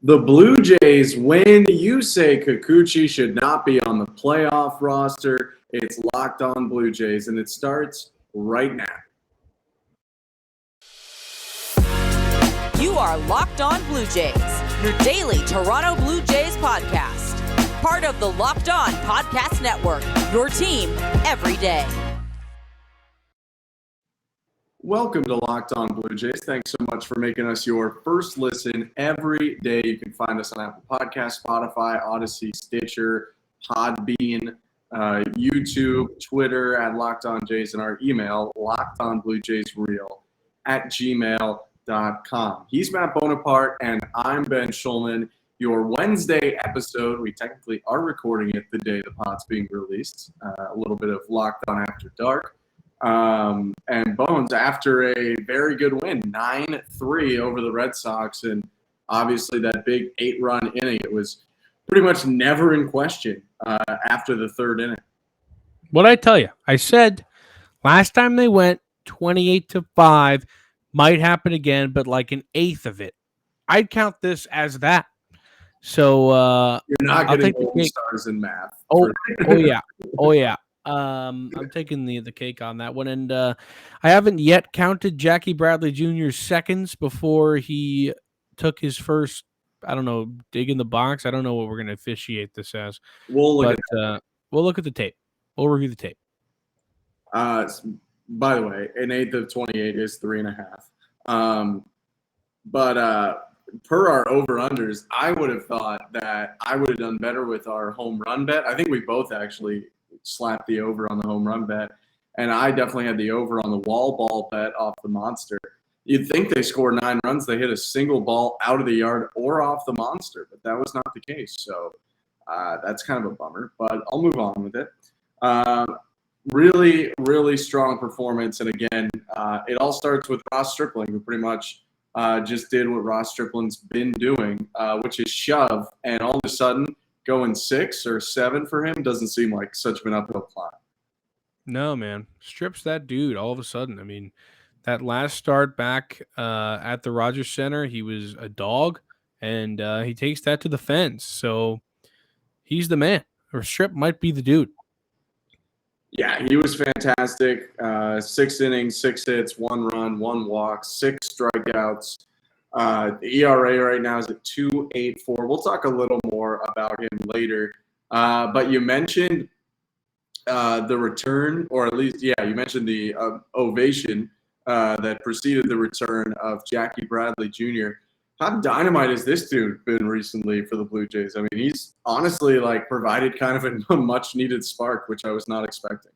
The Blue Jays win. You say Kikuchi should not be on the playoff roster. It's Locked On Blue Jays, and it starts right now. You are Locked On Blue Jays, your daily Toronto Blue Jays podcast. Part of the Locked On Podcast Network, your team every day. Welcome to Locked On Blue Jays. Thanks so much for making us your first listen every day. You can find us on Apple Podcasts, Spotify, Odyssey, Stitcher, Podbean, YouTube, Twitter at Locked On Jays, and our email, lockedonbluejaysreal@gmail.com. He's Matt Bonaparte, and I'm Ben Shulman. Your Wednesday episode, we technically are recording it the day the pod's being released. A little bit of Locked On After Dark. And Bones, after a very good win, 9-3 over the Red Sox, and obviously that big 8-run inning, it was pretty much never in question after the third inning. What'd I tell you? I said last time they went 28-5, might happen again, but like an eighth of it. I'd count this as that. So you're not getting gold stars in math. Oh yeah. I'm taking the cake on that one, and I haven't yet counted Jackie Bradley Jr.'s seconds before he took his first, I don't know, dig in the box. I don't know what we're going to officiate this as. We'll look at the tape. We'll review the tape. By the way, an eighth of 28 is 3.5. But per our over-unders, I would have thought that I would have done better with our home run bet. I think we both actually slapped the over on the home run bet, and I definitely had the over on the wall ball bet off the monster. You'd think they score 9 runs, they hit a single ball out of the yard or off the monster, but that was not the case. So that's kind of a bummer, but I'll move on with it. Really, really strong performance, and again, it all starts with Ross Stripling, who pretty much just did what Ross Stripling's been doing, which is shove, and all of a sudden, going 6 or 7 for him doesn't seem like such an uphill climb. No, man. Strips that dude all of a sudden. I mean, that last start back at the Rogers Center, he was a dog, and he takes that to the fence. So he's the man. Or Strip might be the dude. Yeah, he was fantastic. 6 innings, 6 hits, 1 run, 1 walk, 6 strikeouts. The ERA right now is at 2.84. We'll talk a little more about him later. But you mentioned the return, or at least, you mentioned the ovation that preceded the return of Jackie Bradley Jr. How dynamite has this dude been recently for the Blue Jays? I mean, he's honestly provided kind of a much-needed spark, which I was not expecting.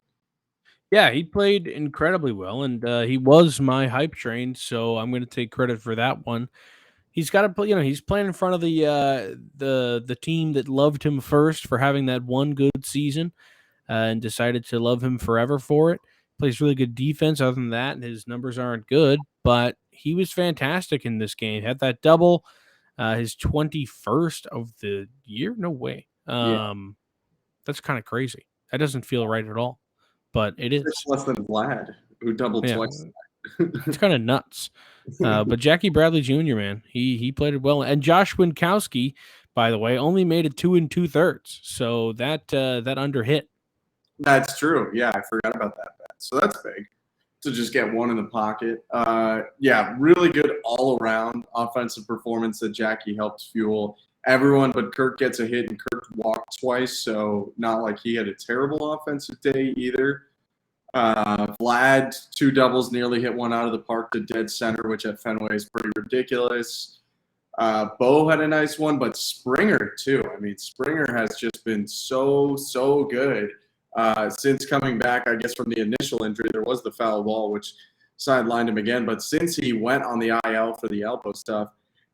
Yeah, he played incredibly well, and he was my hype train, so I'm going to take credit for that one. He's got to play. He's playing in front of the team that loved him first for having that one good season, and decided to love him forever for it. Plays really good defense. Other than that, his numbers aren't good, but he was fantastic in this game. Had that double, his 21st of the year. No way. That's kind of crazy. That doesn't feel right at all. But it is. It's less than Vlad, who doubled twice. It's kind of nuts. But Jackie Bradley Jr., man, he played it well. And Josh Winkowski, by the way, only made it 2 2/3. So that underhit. That's true. Yeah, I forgot about that bet. So that's big to just get one in the pocket. Really good all-around offensive performance that Jackie helped fuel. Everyone but Kirk gets a hit, and Kirk walked twice, so not like he had a terrible offensive day either. Vlad, 2 doubles, nearly hit one out of the park to dead center, which at Fenway is pretty ridiculous. Bo had a nice one, but Springer, too. I mean, Springer has just been so good since coming back, I guess, from the initial injury. There was the foul ball, which sidelined him again, but since he went on the IL for the elbow stuff,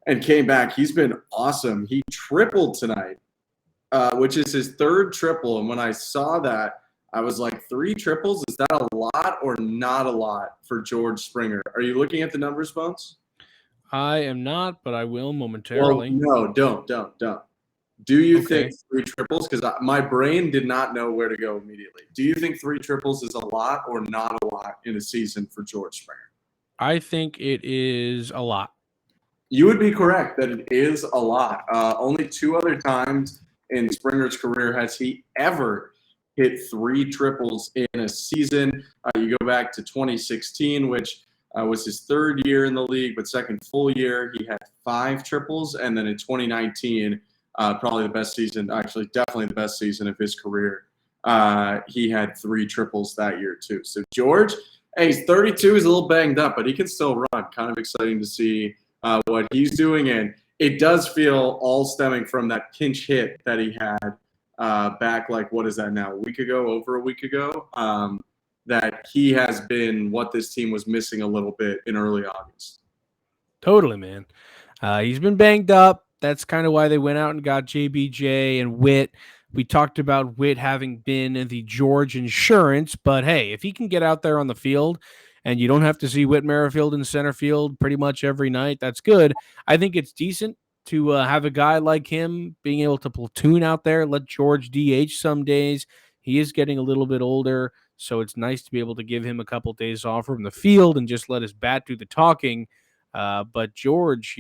and came back, he's been awesome. He tripled tonight, which is his 3rd triple. And when I saw that, I was like, 3 triples? Is that a lot or not a lot for George Springer? Are you looking at the numbers, Bones? I am not, but I will momentarily. Well, no, don't. Do you think 3 triples? Because my brain did not know where to go immediately. Do you think 3 triples is a lot or not a lot in a season for George Springer? I think it is a lot. You would be correct that it is a lot. Only 2 other times in Springer's career has he ever hit 3 triples in a season. You go back to 2016, which was his 3rd year in the league, but 2nd full year, he had 5 triples. And then in 2019, probably the best season, actually definitely the best season of his career, he had 3 triples that year too. So George, hey, he's 32, he's a little banged up, but he can still run. Kind of exciting to see what he's doing. And it does feel all stemming from that pinch hit that he had back, like, what is that now, over a week ago, that he has been what this team was missing a little bit in early August. Totally, man. He's been banged up. That's kind of why they went out and got JBJ and Witt. We talked about Witt having been the George insurance, but hey, if he can get out there on the field and you don't have to see Whit Merrifield in center field pretty much every night, that's good. I think it's decent to have a guy like him being able to platoon out there, let George DH some days. He is getting a little bit older, so it's nice to be able to give him a couple days off from the field and just let his bat do the talking. But George,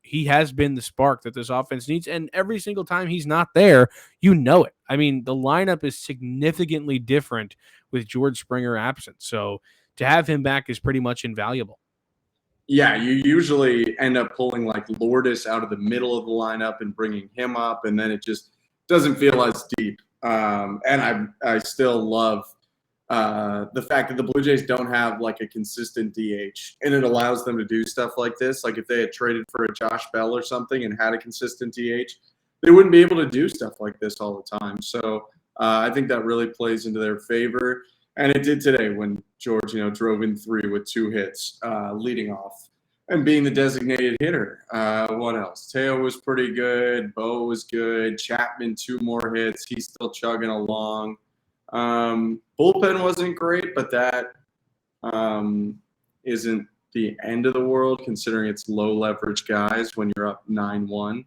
he has been the spark that this offense needs. And every single time he's not there, you know it. I mean, the lineup is significantly different with George Springer absent. So to have him back is pretty much invaluable. Yeah, you usually end up pulling like Lourdes out of the middle of the lineup and bringing him up, and then it just doesn't feel as deep. And I still love the fact that the Blue Jays don't have like a consistent DH, and it allows them to do stuff like this. Like if they had traded for a Josh Bell or something and had a consistent DH, they wouldn't be able to do stuff like this all the time. So I think that really plays into their favor. And it did today when George, drove in 3 with 2 hits, leading off and being the designated hitter. What else? Teo was pretty good. Bo was good. Chapman, 2 more hits. He's still chugging along. Bullpen wasn't great, but that isn't the end of the world considering it's low leverage guys when you're up 9-1.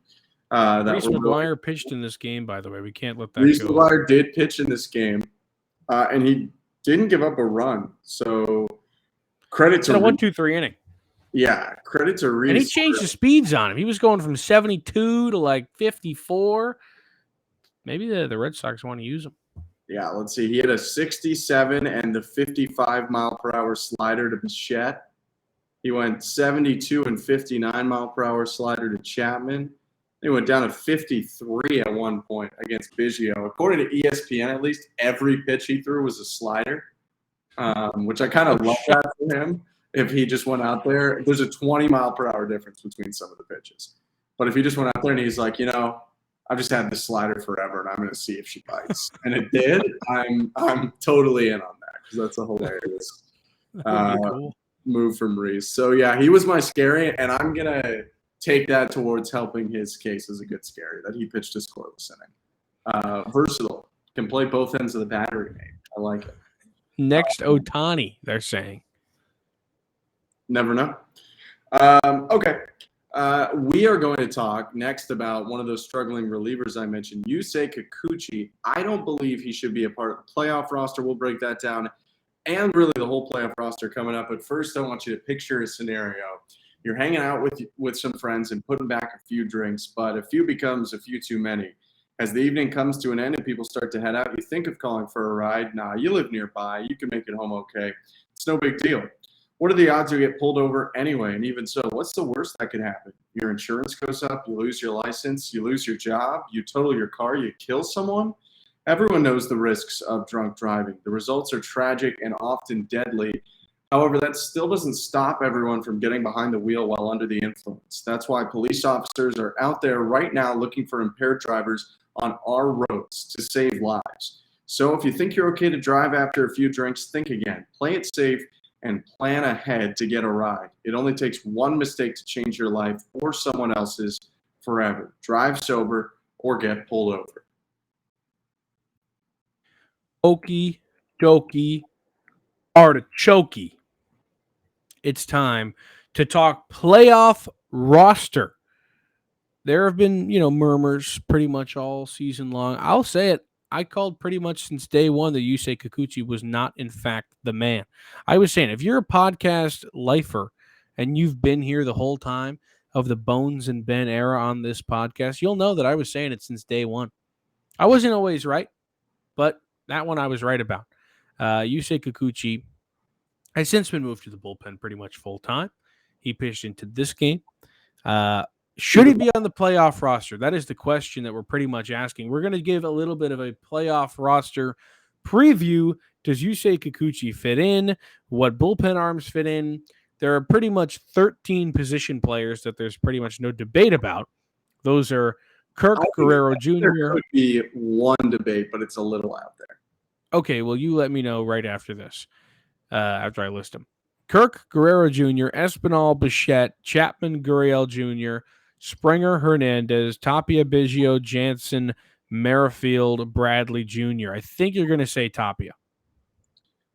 Reese McGuire pitched in this game, by the way. We can't let that Reese go. McGuire did pitch in this game, and he didn't give up a run. So credit to a 1-2-3 inning. Yeah, credit to Reese. And he changed the speeds on him. He was going from 72 to like 54. Maybe the Red Sox want to use him. Yeah, let's see. He had a 67 and the 55-mile-per-hour slider to Bichette. He went 72 and 59-mile-per-hour slider to Chapman. He went down to 53 at one point against Biggio. According to ESPN, at least, every pitch he threw was a slider, which I kind of love that for him. If he just went out there, there's a 20-mile-per-hour difference between some of the pitches. But if he just went out there and he's like, I've just had this slider forever, and I'm going to see if she bites. And it did. I'm totally in on that because that's a hilarious move from Reese. So, yeah, he was my scary, and I'm going to take that towards helping his case as a good scary, that he pitched a scoreless inning. Versatile. Can play both ends of the battery, mate. I like it. Next Ohtani, they're saying. Never know. Okay. We are going to talk next about one of those struggling relievers I mentioned, Yusei Kikuchi. I don't believe he should be a part of the playoff roster. We'll break that down, and really the whole playoff roster coming up. But first, I want you to picture a scenario. You're hanging out with some friends and putting back a few drinks, but a few becomes a few too many. As the evening comes to an end and people start to head out, you think of calling for a ride. Nah, you live nearby. You can make it home okay. It's no big deal. What are the odds you get pulled over anyway? And even so, what's the worst that could happen? Your insurance goes up, you lose your license, you lose your job, you total your car, you kill someone? Everyone knows the risks of drunk driving. The results are tragic and often deadly. However, that still doesn't stop everyone from getting behind the wheel while under the influence. That's why police officers are out there right now looking for impaired drivers on our roads to save lives. So if you think you're okay to drive after a few drinks, think again. Play it safe and plan ahead to get a ride. It only takes one mistake to change your life or someone else's forever. Drive sober or get pulled over. Okie dokie artichoke. It's time to talk playoff roster. There have been, murmurs pretty much all season long. I'll say it. I called pretty much since day one that Yusei Kikuchi was not, in fact, the man. I was saying, if you're a podcast lifer and you've been here the whole time, of the Bones and Ben era on this podcast, you'll know that I was saying it since day one. I wasn't always right, but that one I was right about. Yusei Kikuchi has since been moved to the bullpen pretty much full time. He pitched into this game. Should he be on the playoff roster? That is the question that we're pretty much asking. We're going to give a little bit of a playoff roster preview. Does Yusei Kikuchi fit in? What bullpen arms fit in? There are pretty much 13 position players that there's pretty much no debate about. Those are Kirk Guerrero Jr. There could be one debate, but it's a little out there. Okay, well, you let me know right after this, after I list them. Kirk Guerrero Jr., Espinal Bichette, Chapman Gurriel Jr., Springer Hernandez, Tapia Biggio, Jansen, Merrifield, Bradley Jr. I think you're going to say Tapia.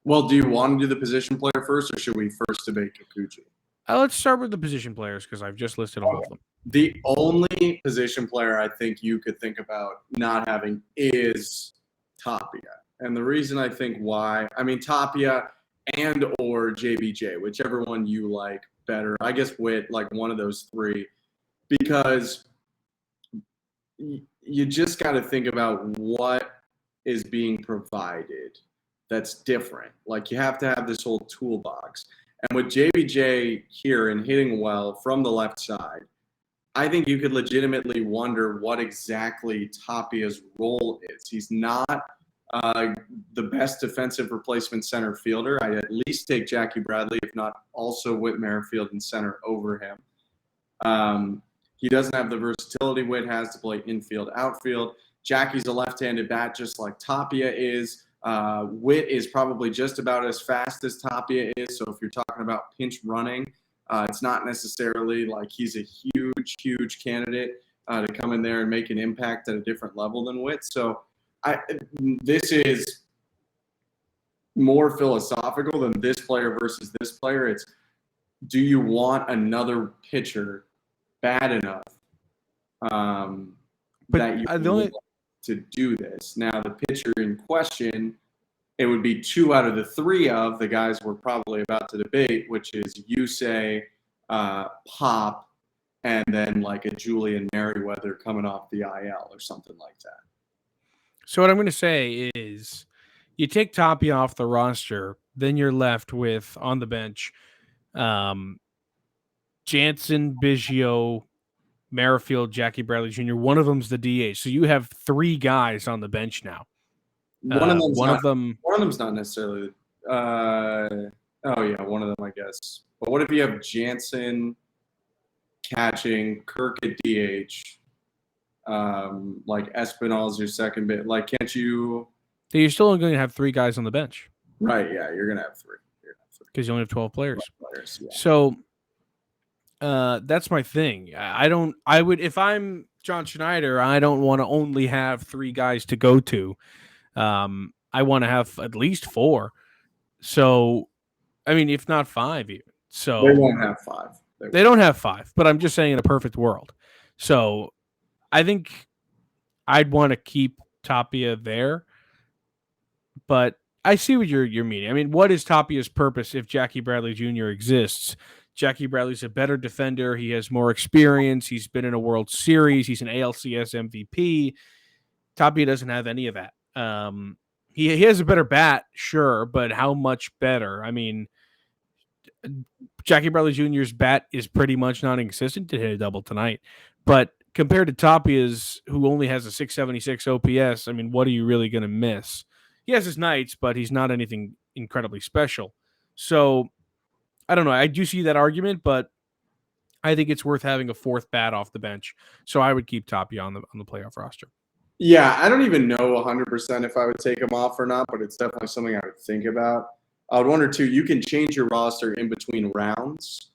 Well, do you want to do the position player first, or should we first debate Kikuchi? Let's start with the position players because I've just listed all of them. The only position player I think you could think about not having is Tapia. And the reason I think why, I mean, Tapia and or JBJ, whichever one you like better. I guess Witt, like one of those three, because you just got to think about what is being provided that's different. Like you have to have this whole toolbox. And with JBJ here and hitting well from the left side, I think you could legitimately wonder what exactly Tapia's role is. He's not the best defensive replacement center fielder. I'd at least take Jackie Bradley, if not also Whit Merrifield in center over him. He doesn't have the versatility Whit has to play infield, outfield. Jackie's a left-handed bat just like Tapia is. Whit is probably just about as fast as Tapia is. So if you're talking about pinch running, it's not necessarily like he's a huge candidate to come in there and make an impact at a different level than Whit. So this is more philosophical than this player versus this player. It's, do you want another pitcher bad enough that you want to do this? Now, the pitcher in question, it would be 2 out of the 3 of the guys we're probably about to debate, which is Yusei, Pop, and then like a Julian Merriweather coming off the IL or something like that. So what I'm going to say is you take Tapia off the roster, then you're left with, on the bench, Jansen, Biggio, Merrifield, Jackie Bradley Jr. One of them's the DH. So you have 3 guys on the bench now. One of them's not necessarily. One of them, I guess. But what if you have Jansen catching, Kirk at DH, like Espinal's your second bit? Like, can't you? So you're still only going to have 3 guys on the bench. Right. Yeah, you're gonna have 3. Because you only have 12 players. Yeah. So that's my thing. If I'm John Schneider, I don't want to only have 3 guys to go to. I want to have at least 4. So, I mean, if not 5 even. So they won't have 5. They don't have 5, but I'm just saying in a perfect world. So I think I'd want to keep Tapia there, but I see what you're meaning. I mean, what is Tapia's purpose if Jackie Bradley Jr. exists? Jackie Bradley's a better defender. He has more experience. He's been in a World Series. He's an ALCS MVP. Tapia doesn't have any of that. He has a better bat, sure, but how much better? I mean, Jackie Bradley Jr.'s bat is pretty much non-existent. To hit a double tonight, but compared to Tapia's, who only has a 676 OPS, I mean, what are you really going to miss? He has his nights, but he's not anything incredibly special. So I don't know. I do see that argument, but I think it's worth having a 4th bat off the bench. So I would keep Tapia on the playoff roster. Yeah, I don't even know 100% if I would take him off or not, but it's definitely something I would think about. I would wonder too. You can change your roster in between rounds.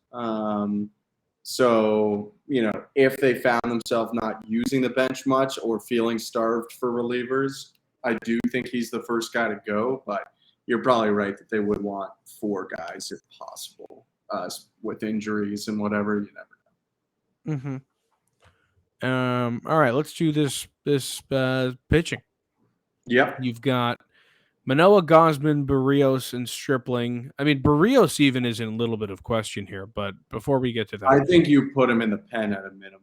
So, if they found themselves not using the bench much or feeling starved for relievers, I do think he's the first guy to go, but you're probably right that they would want 4 guys if possible, with injuries and whatever. You never know. All right, let's do this pitching. Yep. You've got Manoah, Gosman, Barrios, and Stripling. I mean, Barrios even is in a little bit of question here, but before we get to that, I think you put him in the pen at a minimum.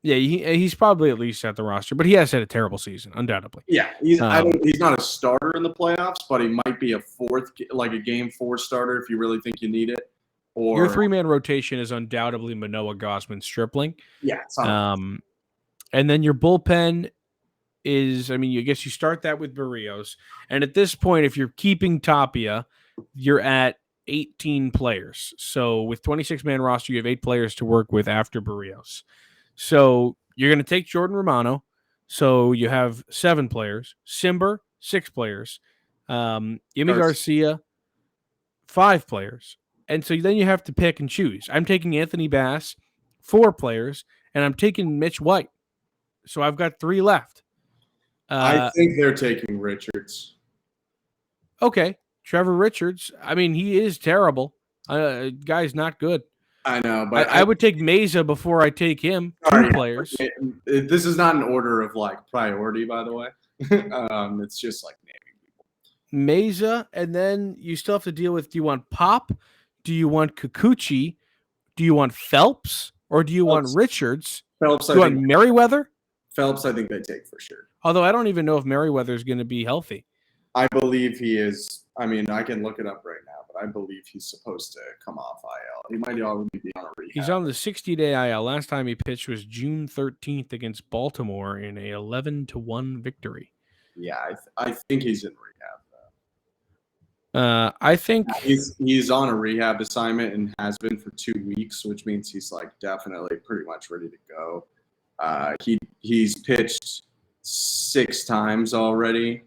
yeah, he's probably at least at the roster, but he has had a terrible season, undoubtedly. Yeah, he's not a starter in the playoffs, but he might be a game 4 starter if you really think you need it. Or your 3-man rotation is undoubtedly Manoah, Gosman, Stripling. Yeah, and then your bullpen is, I mean, I guess you start that with Barrios, and at this point, if you're keeping Tapia, you're at 18 players. So with 26-man roster, you have 8 players to work with after Barrios. So you're going to take Jordan Romano. So you have 7 players. Simber, 6 players. Yimi Garcia, 5 players. And so then you have to pick and choose. I'm taking Anthony Bass, 4 players, and I'm taking Mitch White. So I've got 3 left. I think they're taking Richards. Okay. Trevor Richards. I mean, he is terrible. Guy's not good. I know, but I would take Meza before I take him. 2 players. This is not an order of priority, by the way. It's just naming people. Meza, and then you still have to deal with: do you want Pop? Do you want Kikuchi? Do you want Phelps? Or do you want Richards? Phelps. Do you want Merriweather? Phelps, I think they take for sure. Although I don't even know if Merriweather is going to be healthy. I believe he is. I mean, I can look it up right now, but I believe he's supposed to come off IL. He might already be on a rehab. He's on the 60-day IL. Last time he pitched was June 13th against Baltimore in a 11-1 victory. Yeah, I think he's in rehab. I think he's on a rehab assignment and has been for 2 weeks, which means he's definitely pretty much ready to go. He's pitched 6 times already.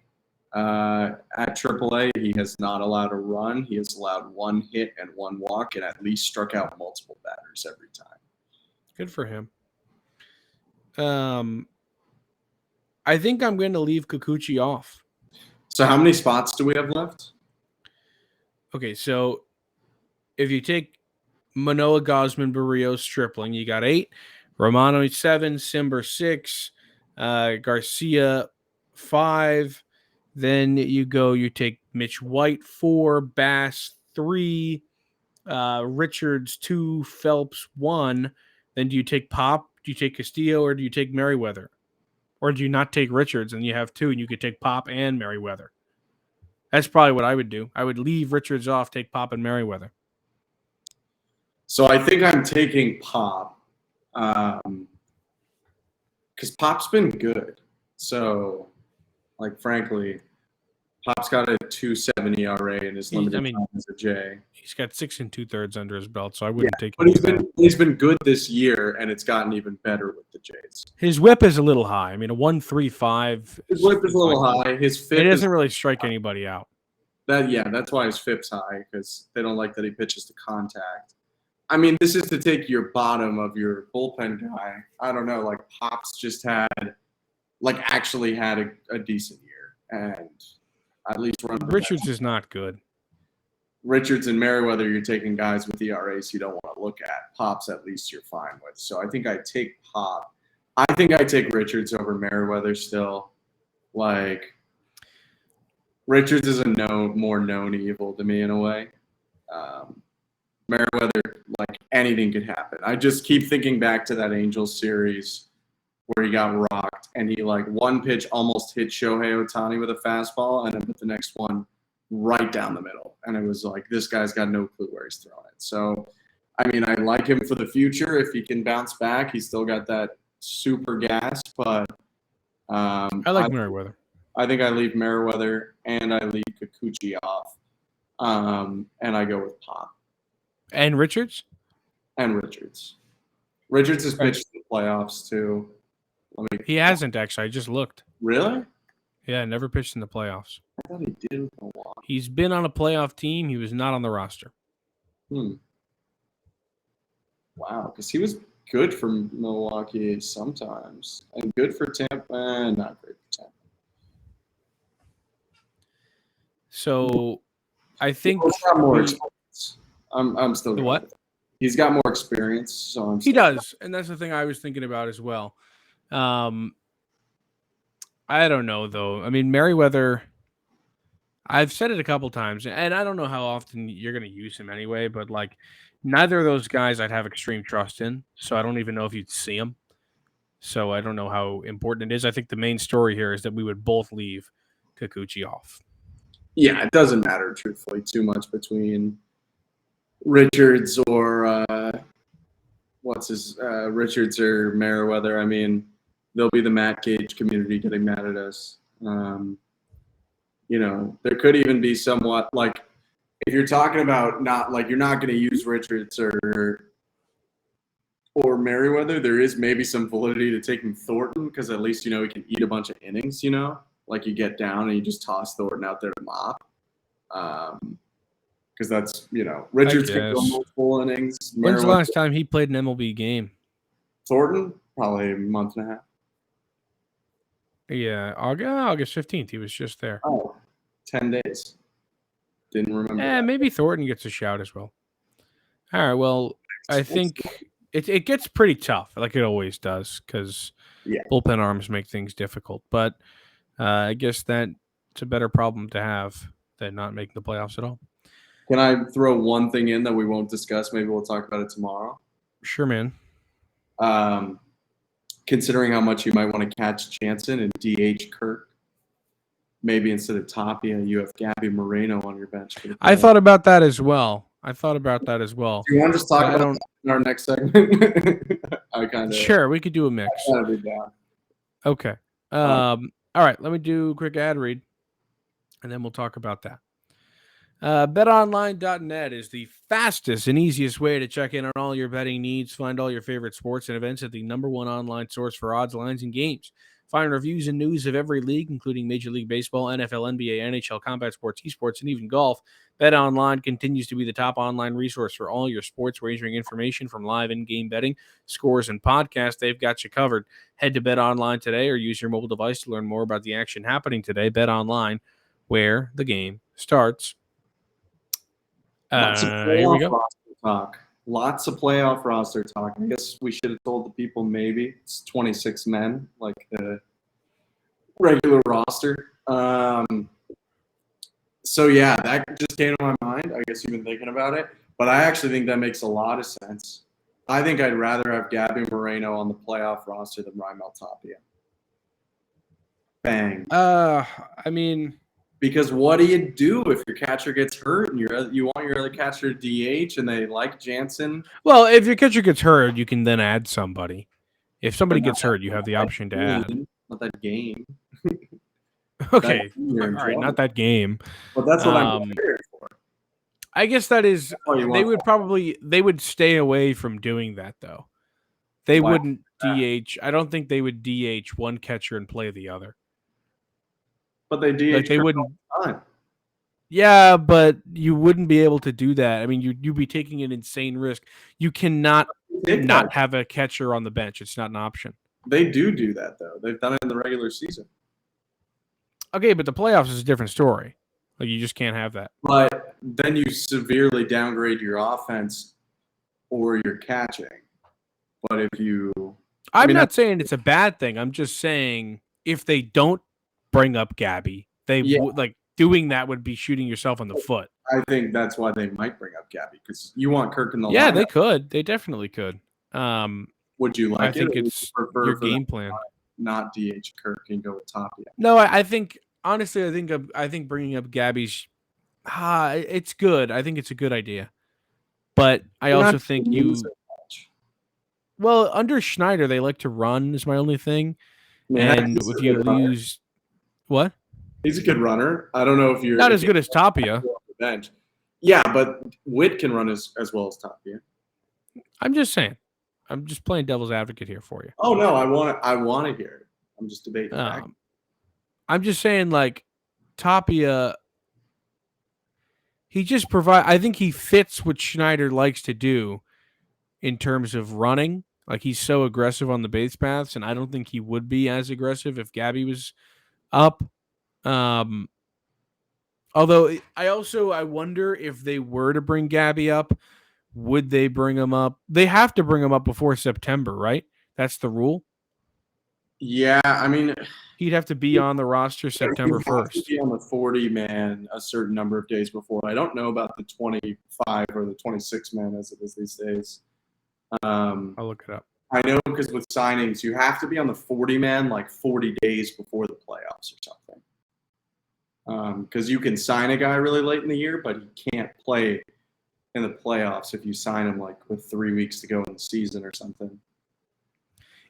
At AAA, he has not allowed a run. He has allowed 1 hit and 1 walk, and at least struck out multiple batters every time. Good for him. I think I'm going to leave Kikuchi off. So how many spots do we have left? Okay, so if you take Manoah, Gosman, Barrios, Stripling, you got 8. Romano 7, Simber 6, Garcia 5. Then you take Mitch White 4, Bass 3, Richards 2, Phelps 1. Then do you take Pop? Do you take Castillo, or do you take Merriweather? Or do you not take Richards and you have 2 and you could take Pop and Merriweather? That's probably what I would do. I would leave Richards off, take Pop and Merriweather. So I think I'm taking Pop because Pop's been good. So, frankly, Pop's got a 2.70 ERA in his limited time as a J. He's got 6 2/3 under his belt, so I wouldn't take him. But he's been good this year, and it's gotten even better with the Jays. His whip is a little high. I mean, a 1.35. His whip is a little high. His FIP it doesn't really strike anybody out. That's why his FIP's high, because they don't like that he pitches to contact. I mean, this is to take your bottom of your bullpen guy. I don't know, Pop's just actually had a decent year, and at least Richards is not good. Richards and Merriweather, you're taking guys with ERAs you don't want to look at. Pop's at least you're fine with. So I think I take Pop. I think I take Richards over Merriweather still. Richards is a more known evil to me in a way. Merriweather, anything could happen. I just keep thinking back to that Angels series where he got rocked, and he one pitch almost hit Shohei Ohtani with a fastball, and then put the next one right down the middle. And it was this guy's got no clue where he's throwing it. So, I mean, I like him for the future. If he can bounce back, he's still got that super gas, but I like Merriweather. I think I leave Merriweather and I leave Kikuchi off. And I go with Pop. And Richards? And Richards. Richards has pitched in the playoffs too. He hasn't, actually. I just looked. Really? Yeah, never pitched in the playoffs. I thought he did with Milwaukee. He's been on a playoff team. He was not on the roster. Wow, because he was good for Milwaukee sometimes, and good for Tampa, not great for Tampa. So, I think he's got more experience. I'm still the what? He's got more experience, so he does, and that's the thing I was thinking about as well. I don't know though. I mean, Merriweather. I've said it a couple times, and I don't know how often you're going to use him anyway, but like neither of those guys I'd have extreme trust in, so I don't even know if you'd see him. So I don't know how important it is. I think the main story here is that we would both leave Kikuchi off. Yeah, it doesn't matter, truthfully, too much between Richards or Richards or Merriweather. I mean, there'll be the Matt Gage community getting mad at us. There could even be somewhat like if you're talking about you're not going to use Richards or Merriweather, there is maybe some validity to taking Thornton because at least he can eat a bunch of innings. Like you get down and you just toss Thornton out there to mop. Because that's Richards can go multiple innings. When's the last time he played an MLB game? Thornton, probably a month and a half. Yeah, August 15th. He was just there. Oh, 10 days. Didn't remember. Yeah, maybe Thornton gets a shout as well. All right. Well, I think it gets pretty tough, like it always does, because bullpen arms make things difficult. But I guess that's a better problem to have than not making the playoffs at all. Can I throw one thing in that we won't discuss? Maybe we'll talk about it tomorrow. Sure, man. Considering how much you might want to catch Jansen and DH Kirk, maybe instead of Tapia, you have Gabby Moreno on your bench. I thought about that as well. Do you want to just talk about that in our next segment? Sure, we could do a mix. Okay. All right, let me do a quick ad read, and then we'll talk about that. BetOnline.net is the fastest and easiest way to check in on all your betting needs. Find all your favorite sports and events at the #1 online source for odds, lines, and games. Find reviews and news of every league, including Major League Baseball, NFL, NBA, NHL, combat sports, esports, and even golf. BetOnline continues to be the top online resource for all your sports wagering information, from live in-game betting, scores, and podcasts. They've got you covered. Head to BetOnline today or use your mobile device to learn more about the action happening today. BetOnline, where the game starts. Here we go. Lots of playoff roster talk. I guess we should have told the people maybe it's 26 men, like the regular roster. So yeah, that just came to my mind. I guess you've been thinking about it, but I actually think that makes a lot of sense. I think I'd rather have Gabby Moreno on the playoff roster than Raimel Tapia. Bang. I mean, because what do you do if your catcher gets hurt and you want your other catcher to DH and they like Jansen? Well, if your catcher gets hurt, you can then add somebody. If somebody gets hurt, you have the option to add. Not that game. Okay. All right, not that game. But that's what I'm prepared for. I guess that is they would stay away from doing that though. They wouldn't DH. I don't think they would DH one catcher and play the other. But they DH. Like they wouldn't. Yeah, but you wouldn't be able to do that. I mean, you'd be taking an insane risk. You cannot not have a catcher on the bench. It's not an option. They do that though. They've done it in the regular season. Okay, but the playoffs is a different story. Like you just can't have that. But then you severely downgrade your offense or your catching. But if you, I'm not saying it's a bad thing. I'm just saying if they don't bring up Gabby, like doing that would be shooting yourself in the foot. I think that's why they might bring up Gabby because you want Kirk in the lineup. Yeah, they could. They definitely could. Would you like I think it's your game plan. Not DH Kirk and go with Tapia. No, I think honestly, I think bringing up Gabby's, it's good. I think it's a good idea, but I also think well, under Schneider they like to run is my only thing, and if you lose, what? He's a good runner. I don't know if you're not as good as Tapia. Bench. Yeah, but Witt can run as well as Tapia. I'm just saying. I'm just playing devil's advocate here for you. Oh no, I want to hear it. I'm just debating. I'm just saying, like Tapia, he just I think he fits what Schneider likes to do in terms of running. Like he's so aggressive on the base paths, and I don't think he would be as aggressive if Gabby was up. Although I wonder if they were to bring Gabby up, would they bring him up? They have to bring him up before September, right? That's the rule. Yeah, I mean, He'd have to be on the roster September you have to 1st. be on the 40-man a certain number of days before. I don't know about the 25 or the 26-man as it is these days. I'll look it up. I know because with signings, you have to be on the 40-man like 40 days before the playoffs or something. Because you can sign a guy really late in the year, but he can't play in the playoffs if you sign him like with 3 weeks to go in the season or something.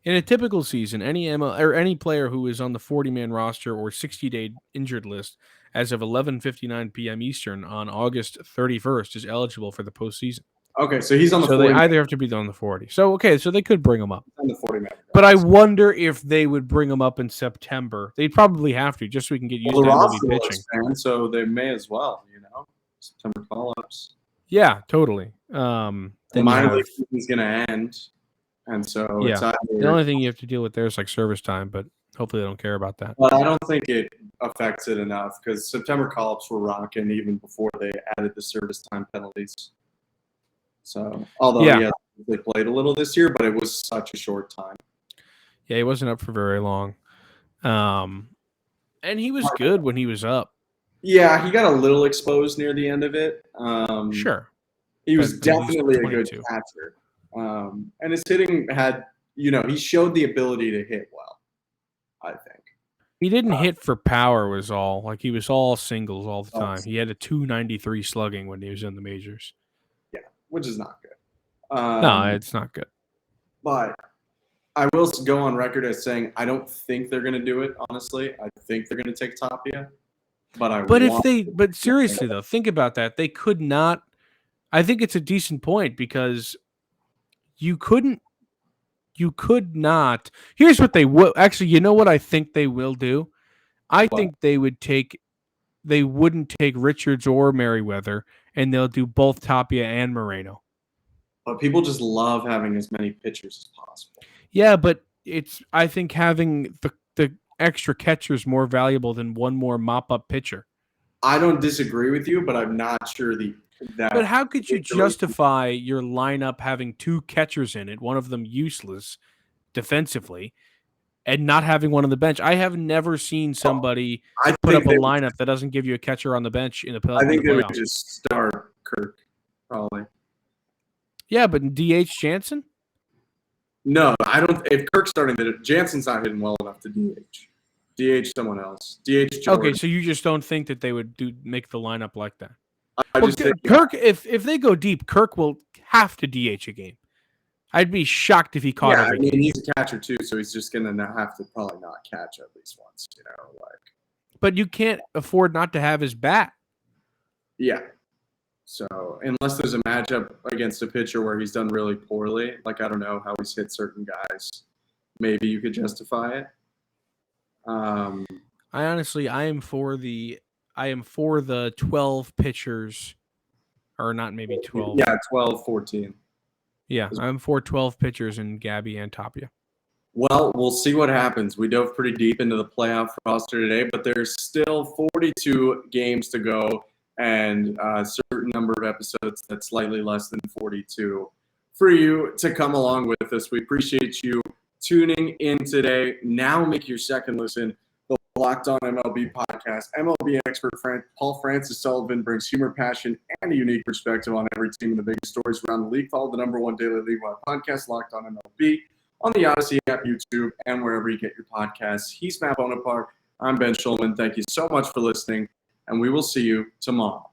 In a typical season, any player who is on the 40-man roster or 60-day injured list as of 11:59 p.m. Eastern on August 31st is eligible for the postseason. Okay, so he's on the So 40. they either have to be on the 40. So so they could bring him up. On the 40-man. But I wonder if they would bring him up in September. They'd probably have to, just so we can get used to MLB pitching. So they may as well, September call-ups. Yeah, totally. The minor league season's going to end, and so it's either, the only thing you have to deal with there is like service time, but hopefully they don't care about that. But I don't think it affects it enough because September call-ups were rocking even before they added the service time penalties. So, although they played a little this year, but it was such a short time. Yeah, he wasn't up for very long. And he was good when he was up. Yeah, he got a little exposed near the end of it. Sure. He was definitely a good catcher. And his hitting had, he showed the ability to hit well, I think. He didn't hit for power was all. Like, he was all singles all the time. He had a 293 slugging when he was in the majors. Yeah, which is not good. No, it's not good. But I will go on record as saying I don't think they're going to do it, honestly. I think they're going to take Tapia. But seriously, though, think about that. They could not. I think it's a decent point because you could not. Here's what they will. Actually, you know what I think they will do? I think they wouldn't take Richards or Merriweather, and they'll do both Tapia and Moreno. But people just love having as many pitchers as possible. Yeah, but I think having the extra catcher is more valuable than one more mop-up pitcher. I don't disagree with you, but I'm not sure But how could you justify your lineup having two catchers in it, one of them useless defensively, and not having one on the bench? I have never seen somebody put up a lineup that doesn't give you a catcher on the bench in the playoffs. I think they would just start Kirk, probably. Yeah, but DH Jansen? No, I don't. If Kirk's starting, Jansen's not hitting well enough to DH. DH someone else. DH Jordan. Okay, so you just don't think that they would make the lineup like that? I just think Kirk, if they go deep, Kirk will have to DH a game. I'd be shocked if he caught every game. He's a catcher too, so he's just gonna have to probably not catch at least once, But you can't afford not to have his bat. Yeah. So unless there's a matchup against a pitcher where he's done really poorly, like I don't know how he's hit certain guys, maybe you could justify it. I am for the 12 pitchers, or not maybe 12. Yeah, 12, 14. Yeah, I'm for 12 pitchers in Gabby and Tapia. Well, we'll see what happens. We dove pretty deep into the playoff roster today, but there's still 42 games to go and a certain number of episodes that's slightly less than 42 for you to come along with us. We appreciate you tuning in today. Now make your second listen the Locked On MLB podcast. MLB expert Paul Francis Sullivan brings humor, passion, and a unique perspective on every team and the biggest stories around the league. Follow the #1 daily league-wide podcast, Locked On MLB, on the Odyssey app, YouTube, and wherever you get your podcasts. He's Matt Bonaparte. I'm Ben Shulman. Thank you so much for listening, and we will see you tomorrow.